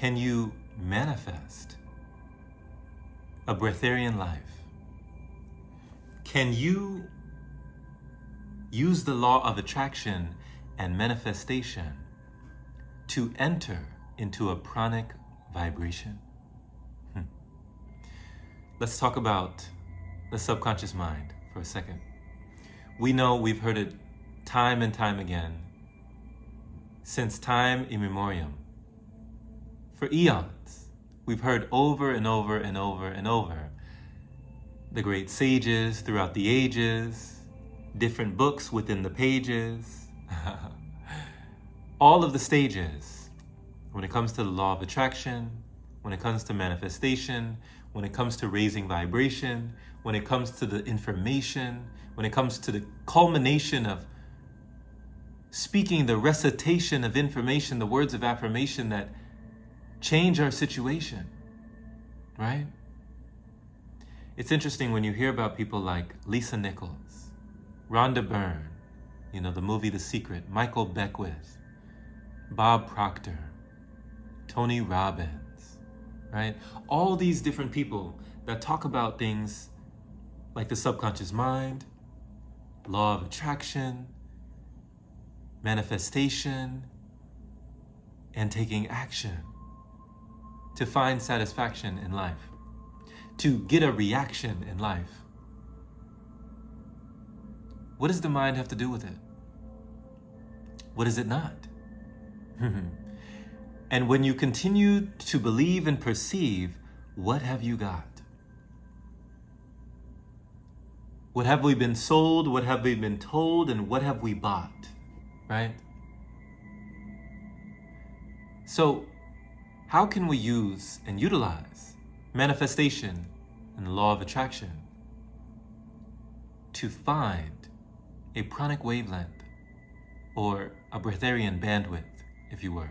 Can you manifest a breatharian life? Can you use the law of attraction and manifestation to enter into a pranic vibration? Let's talk about the subconscious mind for a second. We know, we've heard it time and time again, since time immemorial. For eons, we've heard over and over and over and over the great sages throughout the ages, different books within the pages, all of the stages when it comes to the law of attraction, when it comes to manifestation, when it comes to raising vibration, when it comes to the information, when it comes to the culmination of speaking the recitation of information, the words of affirmation that change our situation, right? It's interesting when you hear about people like Lisa Nichols, Rhonda Byrne, the movie The Secret, Michael Beckwith, Bob Proctor, Tony Robbins, right? All these different people that talk about things like the subconscious mind, law of attraction, manifestation, and taking action to find satisfaction in life, to get a reaction in life. What does the mind have to do with it? What is it not? And when you continue to believe and perceive, what have you got? What have we been sold? What have we been told? And what have we bought? Right? So, how can we use and utilize manifestation and the law of attraction to find a pranic wavelength or a breatharian bandwidth, if you were?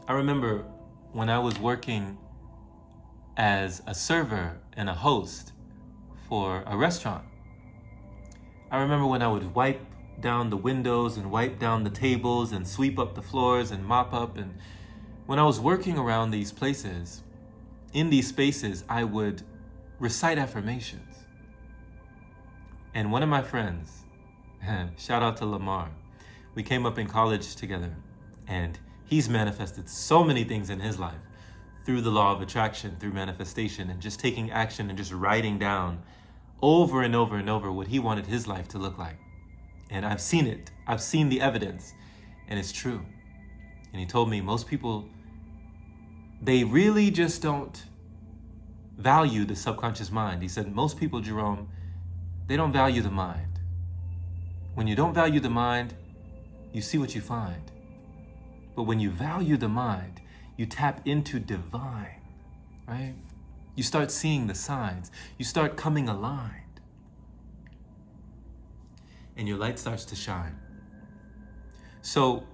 I remember when I was working as a server and a host for a restaurant. I remember when I would wipe down the windows and wipe down the tables and sweep up the floors and mop up. And when I was working around these places, in these spaces, I would recite affirmations. And one of my friends, shout out to Lamar, we came up in college together, and he's manifested so many things in his life through the law of attraction, through manifestation, and just taking action and just writing down over and over and over what he wanted his life to look like. And I've seen it. I've seen the evidence, and it's true. And he told me most people, they really just don't value the subconscious mind. He said most people, Jerome, they don't value the mind. When you don't value the mind, you see what you find. But when you value the mind, you tap into divine, right? You start seeing the signs. You start coming aligned. And your light starts to shine. So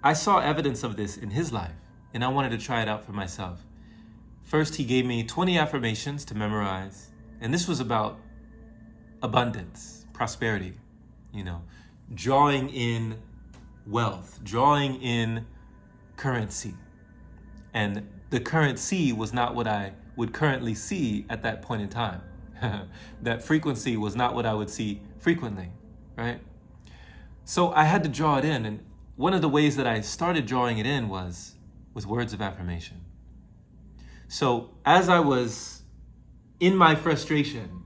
I saw evidence of this in his life, and I wanted to try it out for myself. First, he gave me 20 affirmations to memorize, and this was about abundance, prosperity, drawing in wealth, drawing in currency. And the currency was not what I would currently see at that point in time. That frequency was not what I would see frequently, right? So I had to draw it in, and one of the ways that I started drawing it in was with words of affirmation. So as I was in my frustration,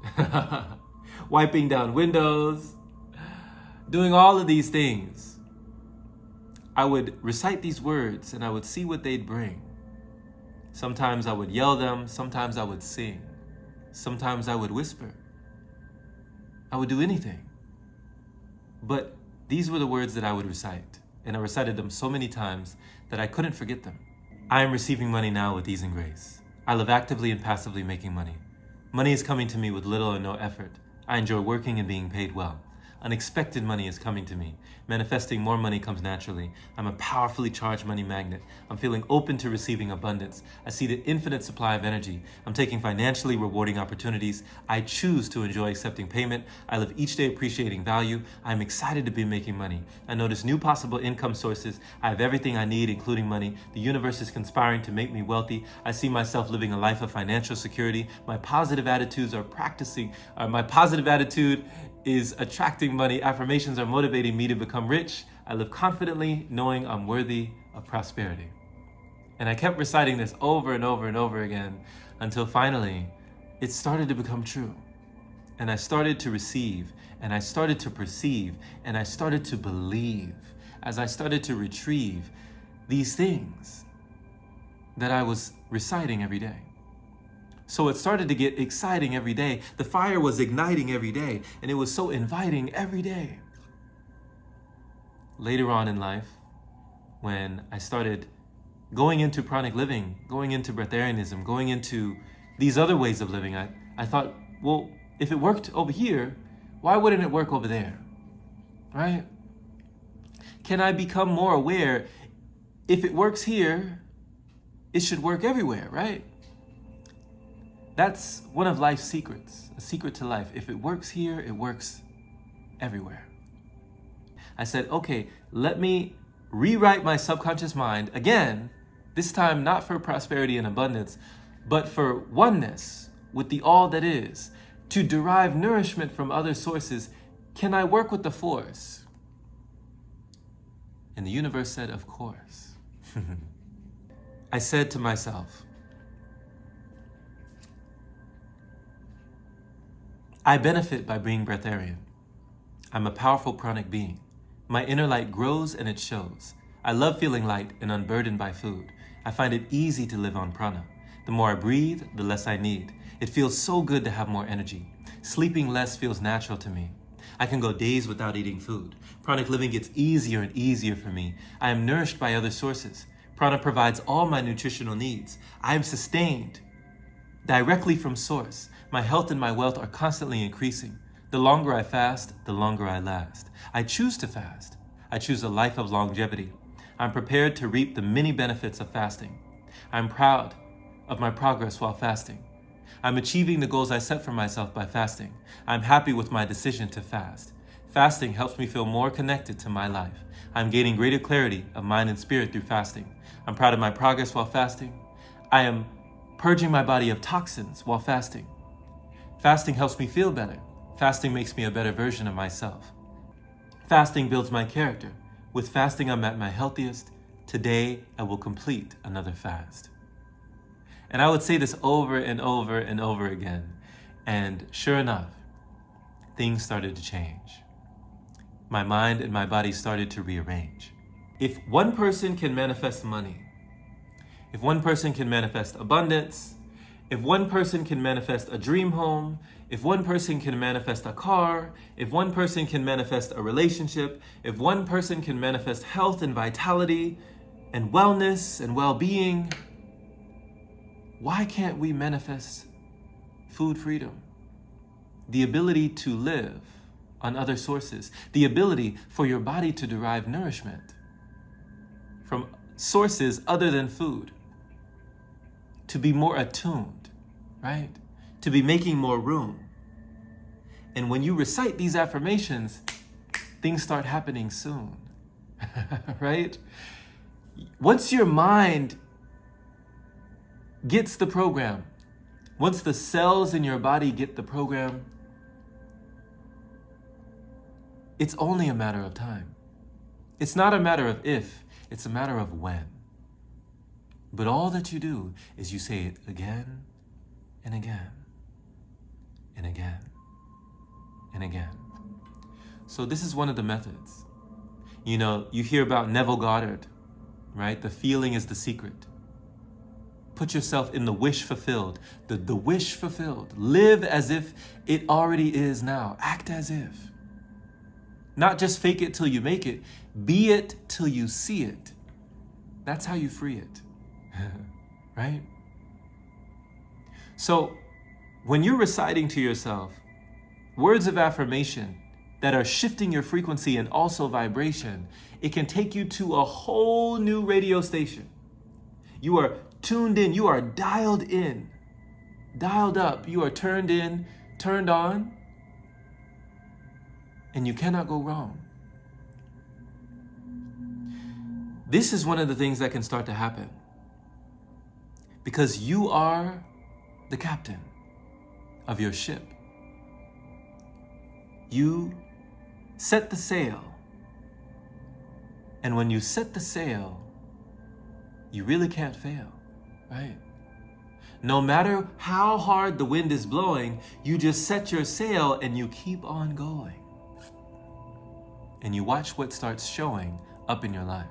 wiping down windows, doing all of these things, I would recite these words and I would see what they'd bring. Sometimes I would yell them, sometimes I would sing, sometimes I would whisper. I would do anything. But these were the words that I would recite, and I recited them so many times that I couldn't forget them. I am receiving money now with ease and grace. I live actively and passively making money. Money is coming to me with little or no effort. I enjoy working and being paid well. Unexpected money is coming to me. Manifesting more money comes naturally. I'm a powerfully charged money magnet. I'm feeling open to receiving abundance. I see the infinite supply of energy. I'm taking financially rewarding opportunities. I choose to enjoy accepting payment. I live each day appreciating value. I'm excited to be making money. I notice new possible income sources. I have everything I need, including money. The universe is conspiring to make me wealthy. I see myself living a life of financial security. My positive attitude is attracting money. Affirmations are motivating me to become rich. I live confidently, knowing I'm worthy of prosperity. And I kept reciting this over and over and over again until finally it started to become true. And I started to receive, and I started to perceive, and I started to believe as I started to retrieve these things that I was reciting every day. So it started to get exciting every day. The fire was igniting every day, and it was so inviting every day. Later on in life, when I started going into pranic living, going into breatharianism, going into these other ways of living, I thought, well, if it worked over here, why wouldn't it work over there, right? Can I become more aware? If it works here, it should work everywhere, right? That's one of life's secrets, a secret to life. If it works here, it works everywhere. I said, okay, let me rewrite my subconscious mind again, this time not for prosperity and abundance, but for oneness with the all that is. To derive nourishment from other sources, can I work with the force? And the universe said, of course. I said to myself, I benefit by being breatharian. I'm a powerful pranic being. My inner light grows and it shows. I love feeling light and unburdened by food. I find it easy to live on prana. The more I breathe, the less I need. It feels so good to have more energy. Sleeping less feels natural to me. I can go days without eating food. Pranic living gets easier and easier for me. I am nourished by other sources. Prana provides all my nutritional needs. I am sustained directly from source. My health and my wealth are constantly increasing. The longer I fast, the longer I last. I choose to fast. I choose a life of longevity. I'm prepared to reap the many benefits of fasting. I'm proud of my progress while fasting. I'm achieving the goals I set for myself by fasting. I'm happy with my decision to fast. Fasting helps me feel more connected to my life. I'm gaining greater clarity of mind and spirit through fasting. I'm proud of my progress while fasting. I am purging my body of toxins while fasting. Fasting helps me feel better. Fasting makes me a better version of myself. Fasting builds my character. With fasting, I'm at my healthiest. Today, I will complete another fast. And I would say this over and over and over again. And sure enough, things started to change. My mind and my body started to rearrange. If one person can manifest money, if one person can manifest abundance, if one person can manifest a dream home, if one person can manifest a car, if one person can manifest a relationship, if one person can manifest health and vitality and wellness and well-being, why can't we manifest food freedom? The ability to live on other sources, the ability for your body to derive nourishment from sources other than food, to be more attuned, right? To be making more room. And when you recite these affirmations, things start happening soon, right? Once your mind gets the program, once the cells in your body get the program, it's only a matter of time. It's not a matter of if, it's a matter of when. But all that you do is you say it again and again and again and again. So this is one of the methods. You know, you hear about Neville Goddard, right? The feeling is the secret. Put yourself in the wish fulfilled. The wish fulfilled. Live as if it already is now. Act as if. Not just fake it till you make it. Be it till you see it. That's how you free it. Right? So when you're reciting to yourself words of affirmation, that are shifting your frequency and also vibration, it can take you to a whole new radio station. You are tuned in, you are dialed in, dialed up, you are turned in, turned on, and you cannot go wrong. This is one of the things that can start to happen because you are the captain of your ship. You set the sail, and when you set the sail, you really can't fail, right? No matter how hard the wind is blowing, you just set your sail and you keep on going. And you watch what starts showing up in your life.